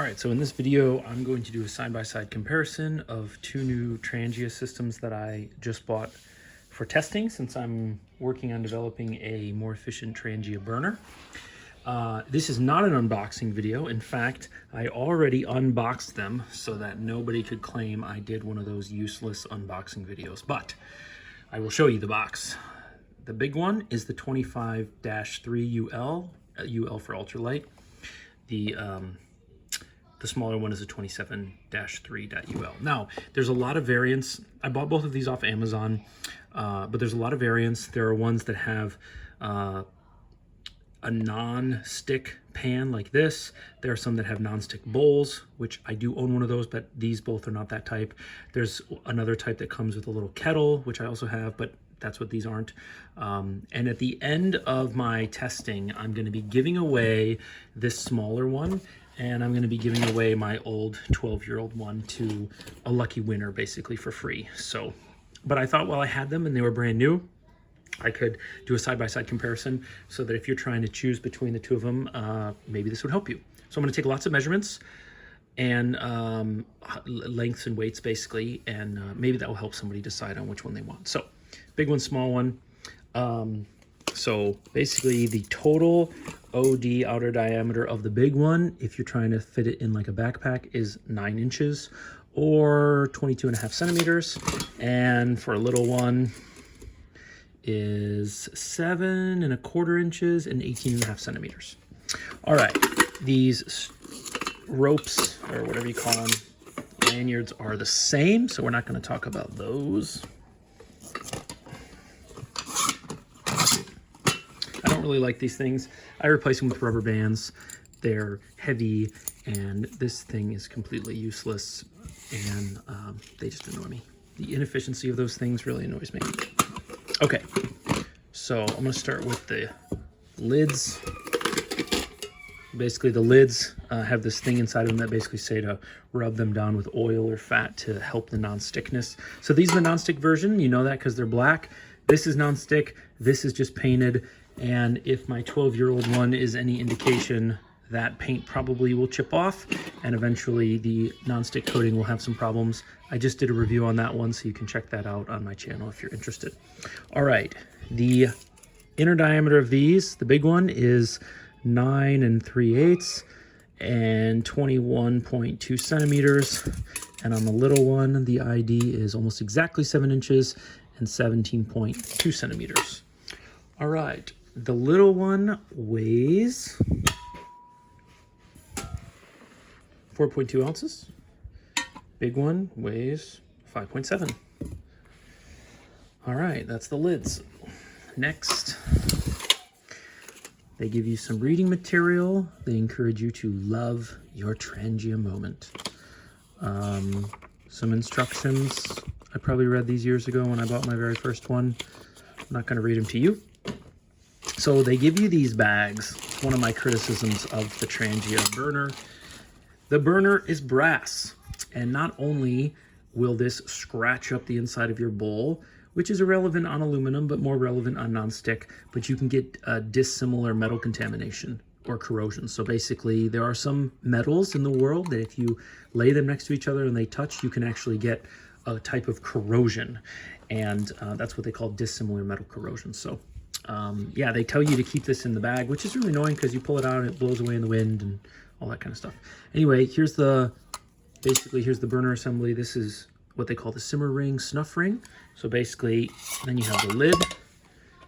right, so in this video, I'm going to do a side-by-side comparison of two new Trangia systems that I just bought for testing since I'm working on developing a more efficient Trangia burner. This is not an unboxing video. In fact, I already unboxed them so that nobody could claim I did one of those useless unboxing videos, but I will show you the box. The big one is the 25-3UL, UL for ultralight. The smaller one is a 27-3.UL. Now, there's a lot of variants. I bought both of these off Amazon, but there's a lot of variants. There are ones that have a non-stick pan like this. There are some that have non-stick bowls, which I do own one of those, but these both are not that type. There's another type that comes with a little kettle, which I also have, but that's what these aren't. And at the end of my testing, I'm going to be giving away this smaller one, and I'm going to be giving away my old 12-year-old one to a lucky winner, basically for free. So, but I thought while I had them and they were brand new, I could do a side-by-side comparison so that if you're trying to choose between the two of them, maybe this would help you. So I'm going to take lots of measurements and lengths and weights basically, and maybe that will help somebody decide on which one they want. So big one, small one. So basically the total OD outer diameter of the big one, if you're trying to fit it in like a backpack, is 9 inches or 22.5 centimeters. And for a little one is 7.25 inches and 18.5 centimeters. All right, these ropes, or whatever you call them, lanyards, are the same, so we're not going to talk about those. I don't really like these things. I replace them with rubber bands. They're heavy, and this thing is completely useless, and they just annoy me. The inefficiency of those things really annoys me. Okay, so I'm going to start with the lids. Basically, the lids have this thing inside of them that basically say to rub them down with oil or fat to help the non-stickness. So these are the non-stick version. You know that because they're black. This is non-stick. This is just painted. And if my 12-year-old one is any indication, that paint probably will chip off, and eventually the non-stick coating will have some problems. I just did a review on that one, so you can check that out on my channel if you're interested. All right, the inner diameter of these, the big one is 9 3/8 and 21.2 centimeters. And on the little one, the ID is almost exactly 7 inches and 17.2 centimeters. All right, the little one weighs 4.2 ounces. Big one weighs 5.7. All right, that's the lids. Next, they give you some reading material. They encourage you to love your Trangia moment. Some instructions. I probably read these years ago when I bought my very first one. I'm not going to read them to you. So they give you these bags. One of my criticisms of the Trangia burner. The burner is brass, and not only will this scratch up the inside of your bowl, which is irrelevant on aluminum, but more relevant on nonstick, but you can get dissimilar metal contamination or corrosion. So basically, there are some metals in the world that if you lay them next to each other and they touch, you can actually get a type of corrosion, and that's what they call dissimilar metal corrosion. So yeah, they tell you to keep this in the bag, which is really annoying because you pull it out and it blows away in the wind and all that kind of stuff. Anyway, here's the burner assembly. This is what they call the simmer ring, snuff ring. So basically, then you have the lid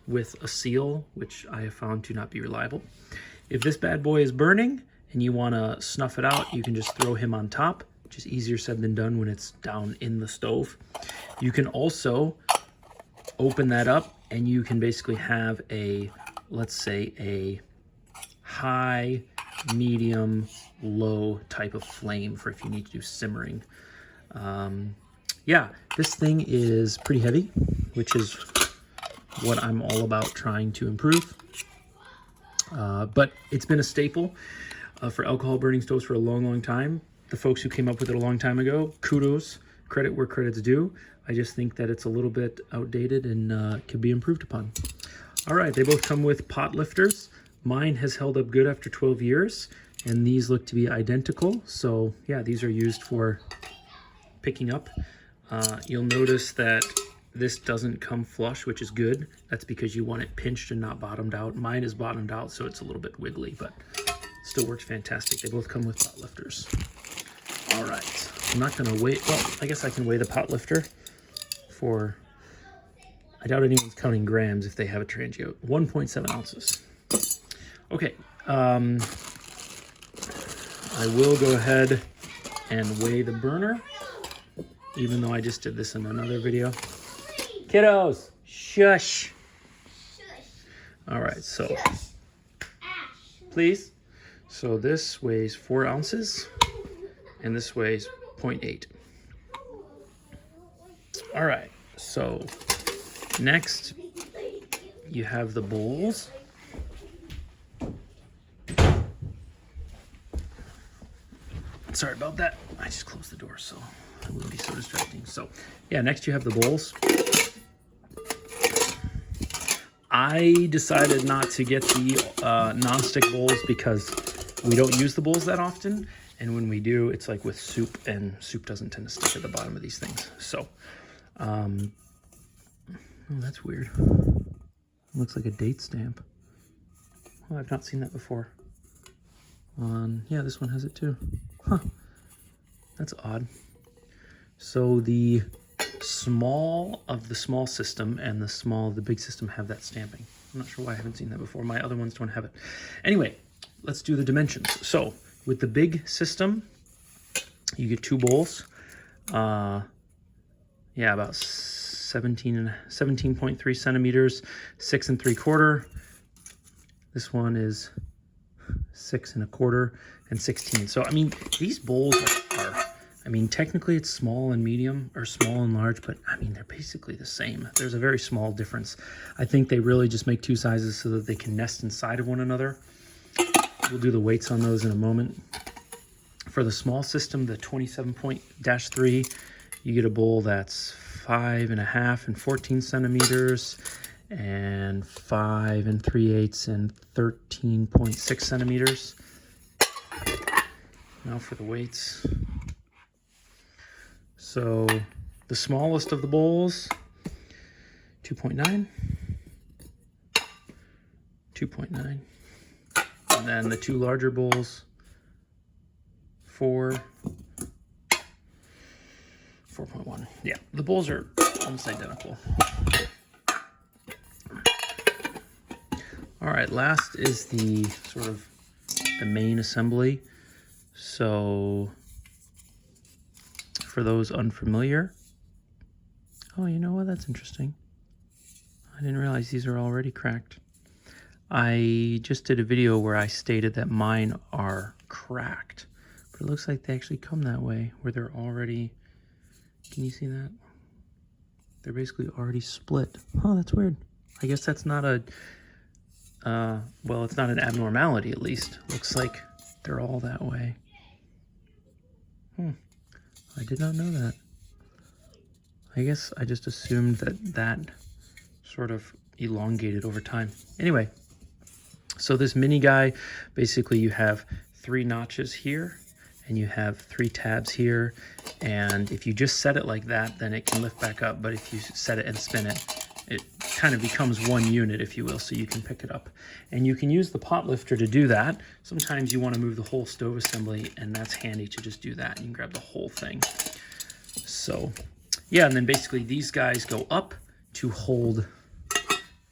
with a seal, which I have found to not be reliable. If this bad boy is burning and you want to snuff it out, you can just throw him on top, which is easier said than done when it's down in the stove. You can also open that up and you can basically have a, let's say, a high, medium, low type of flame for if you need to do simmering. Yeah, this thing is pretty heavy, which is what I'm all about trying to improve. But it's been a staple for alcohol burning stoves for a long, long time. The folks who came up with it a long time ago, kudos, credit where credit's due. I just think that it's a little bit outdated and could be improved upon. All right, they both come with pot lifters. Mine has held up good after 12 years. and these look to be identical. So yeah, these are used for picking up. You'll notice that this doesn't come flush, which is good. That's because you want it pinched and not bottomed out. Mine is bottomed out, so it's a little bit wiggly, but still works fantastic. They both come with pot lifters. All right, I'm not gonna weigh, well, I guess I can weigh the pot lifter for, I doubt anyone's counting grams if they have a Trangia. 1.7 ounces. Okay, I will go ahead and weigh the burner, even though I just did this in another video. Kiddos, shush. All right, so please. So this weighs 4 ounces and this weighs 0.8. All right, so next you have the bowls. Sorry about that. I just closed the door so it wouldn't be so distracting. So yeah, next you have the bowls. I decided not to get the non-stick bowls because we don't use the bowls that often. And when we do, it's like with soup, and soup doesn't tend to stick at the bottom of these things. So, oh, that's weird. It looks like a date stamp. Oh, I've not seen that before. Yeah, this one has it too. Huh, that's odd. So the small of the small system and the small of the big system have that stamping. I'm not sure why I haven't seen that before. My other ones don't have it. Anyway, let's do the dimensions. So with the big system, you get 2 bowls. Yeah, about 17.3 centimeters, 6 3/4. This one is 6 1/4 and 16. So I mean, these bowls are I mean, technically it's small and medium, or small and large, but I mean, they're basically the same. There's a very small difference. I think they really just make 2 sizes so that they can nest inside of one another. We'll do the weights on those in a moment. For the small system, the 27.3, you get a bowl that's 5.5 and 14 centimeters, and 5 3/8 and 13.6 centimeters. Now for the weights. So the smallest of the bowls, 2.9, 2.9. And then the 2 larger bowls, 4.1. Yeah, the bowls are almost identical. All right, last is the sort of the main assembly. So for those unfamiliar, oh, you know what? That's interesting. I didn't realize these are already cracked. I just did a video where I stated that mine are cracked, but it looks like they actually come that way, where they're already, can you see that? They're basically already split. Oh, that's weird. I guess that's not a, well, it's not an abnormality, at least. Looks like they're all that way. I did not know that. I guess I just assumed that sort of elongated over time. Anyway, so this mini guy, basically you have 3 notches here, and you have 3 tabs here, and if you just set it like that, then it can lift back up, but if you set it and spin it, it kind of becomes one unit, if you will, so you can pick it up. And you can use the pot lifter to do that. Sometimes you want to move the whole stove assembly, and that's handy to just do that. You can grab the whole thing. So yeah, and then basically these guys go up to hold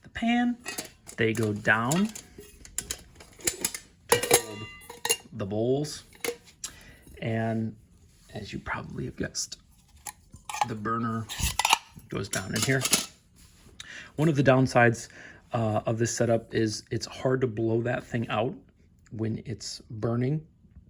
the pan. They go down to hold the bowls. And as you probably have guessed, the burner goes down in here. One of the downsides of this setup is it's hard to blow that thing out when it's burning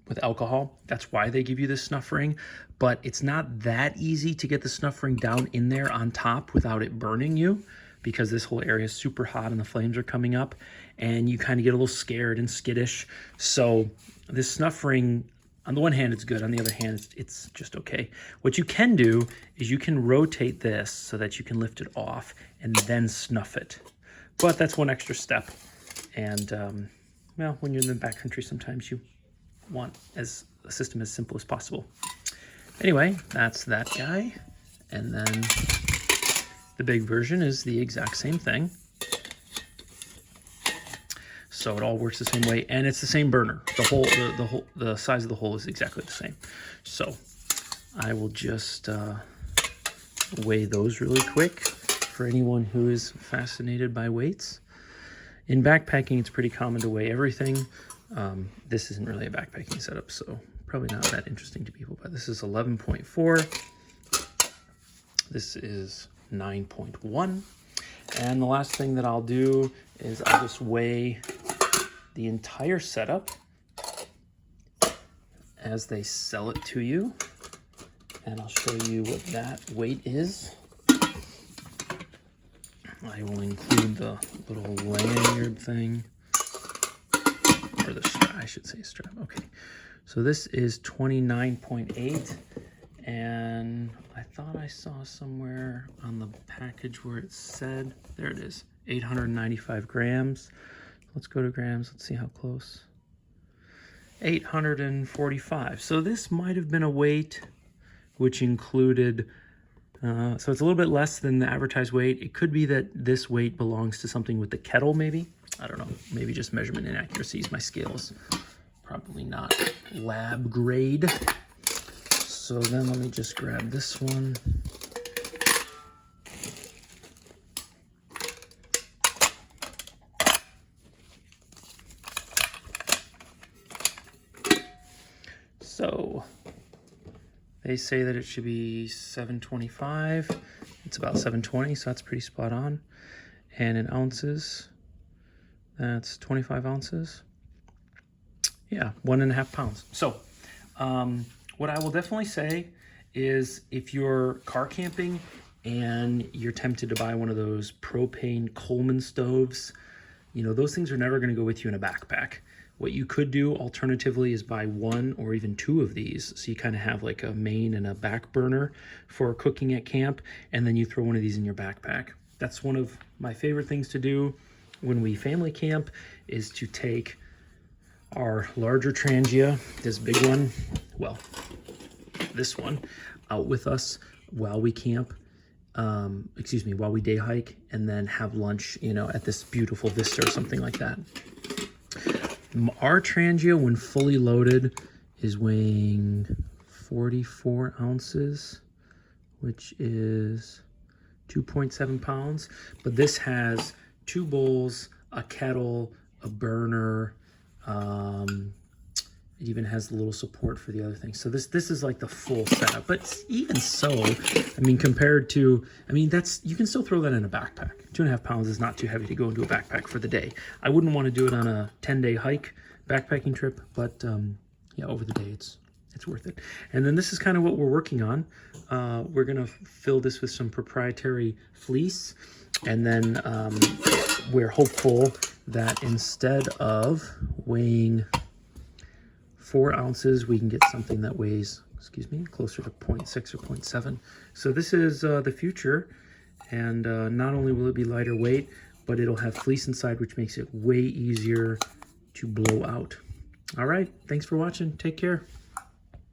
with alcohol. That's why they give you this snuff ring, but it's not that easy to get the snuff ring down in there on top without it burning you, because this whole area is super hot and the flames are coming up, and you kind of get a little scared and skittish. So this snuff ring, on the one hand, it's good. On the other hand, it's just okay. What you can do is you can rotate this so that you can lift it off and then snuff it. But that's one extra step. And, well, when you're in the backcountry, sometimes you want a system as simple as possible. Anyway, that's that guy. And then the big version is the exact same thing. So it all works the same way, and it's the same burner. The size of the hole is exactly the same. So I will just weigh those really quick for anyone who is fascinated by weights. In backpacking, it's pretty common to weigh everything. This isn't really a backpacking setup, so probably not that interesting to people, but this is 11.4. This is 9.1. And the last thing that I'll do is I'll just weigh the entire setup as they sell it to you. And I'll show you what that weight is. I will include the little lanyard thing, or the strap, I should say strap. Okay, so this is 29.8, and I thought I saw somewhere on the package where it said, there it is, 895 grams. Let's go to grams, let's see how close. 845. So this might have been a weight which included, so it's a little bit less than the advertised weight. It could be that this weight belongs to something with the kettle, maybe. I don't know, maybe just measurement inaccuracies. My scales, probably not lab grade. So then let me just grab this one. So they say that it should be 725. It's about 720, so that's pretty spot on. And in ounces, that's 25 ounces. Yeah, 1.5 pounds. So what I will definitely say is if you're car camping and you're tempted to buy one of those propane Coleman stoves, you know, those things are never going to go with you in a backpack. What you could do alternatively is buy one or even two of these. So you kind of have like a main and a back burner for cooking at camp, and then you throw one of these in your backpack. That's one of my favorite things to do when we family camp, is to take our larger Trangia, this big one, well, this one, out with us while we camp, while we day hike, and then have lunch, you know, at this beautiful vista or something like that. Our Trangia, when fully loaded, is weighing 44 ounces, which is 2.7 pounds. But this has 2 bowls, a kettle, a burner. It even has a little support for the other things. So this is like the full setup. But even so, I mean, compared to, I mean, that's, you can still throw that in a backpack. 2.5 pounds is not too heavy to go into a backpack for the day. I wouldn't want to do it on a 10-day hike backpacking trip, but yeah, over the day it's worth it. And then this is kind of what we're working on. We're gonna fill this with some proprietary fleece, and then we're hopeful that instead of weighing 4 ounces, we can get something that weighs, excuse me, closer to 0.6 or 0.7. So this is the future, and not only will it be lighter weight, but it'll have fleece inside, which makes it way easier to blow out. All right, thanks for watching. Take care.